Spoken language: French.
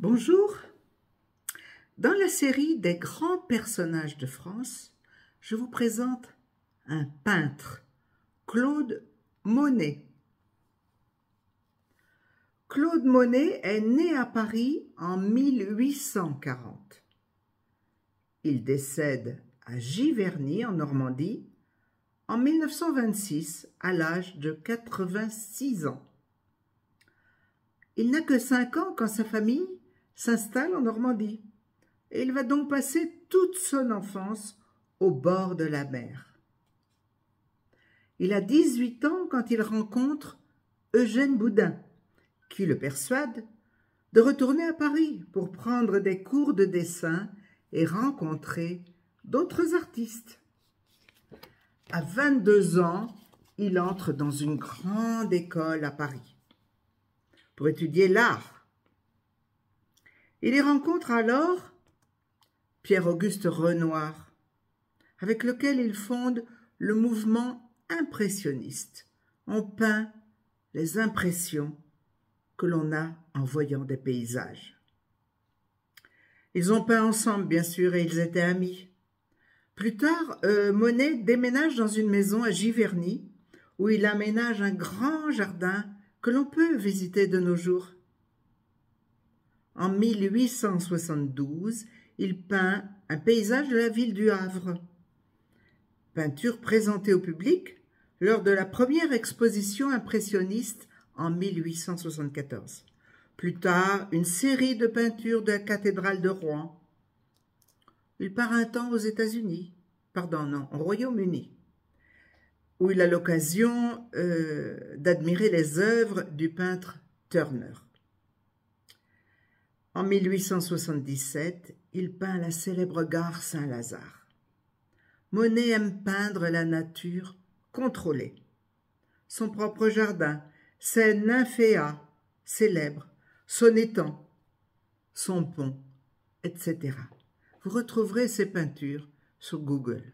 Bonjour. Dans la série des grands personnages de France, je vous présente un peintre, Claude Monet. Claude Monet est né à Paris en 1840. Il décède à Giverny, en Normandie, en 1926, à l'âge de 86 ans. Il n'a que 5 ans quand sa famille s'installe en Normandie, et il va donc passer toute son enfance au bord de la mer. Il a 18 ans quand il rencontre Eugène Boudin, qui le persuade de retourner à Paris pour prendre des cours de dessin et rencontrer d'autres artistes. À 22 ans, il entre dans une grande école à Paris pour étudier l'art. Il y rencontre alors Pierre-Auguste Renoir, avec lequel il fonde le mouvement impressionniste. On peint les impressions que l'on a en voyant des paysages. Ils ont peint ensemble, bien sûr, et ils étaient amis. Plus tard, Monet déménage dans une maison à Giverny, où il aménage un grand jardin que l'on peut visiter de nos jours. En 1872, il peint un paysage de la ville du Havre. Peinture présentée au public lors de la première exposition impressionniste en 1874. Plus tard, une série de peintures de la cathédrale de Rouen. Il part un temps aux États-Unis, au Royaume-Uni, où il a l'occasion d'admirer les œuvres du peintre Turner. En 1877, il peint la célèbre gare Saint-Lazare. Monet aime peindre la nature contrôlée. Son propre jardin, ses nymphéas célèbres, son étang, son pont, etc. Vous retrouverez ces peintures sur Google.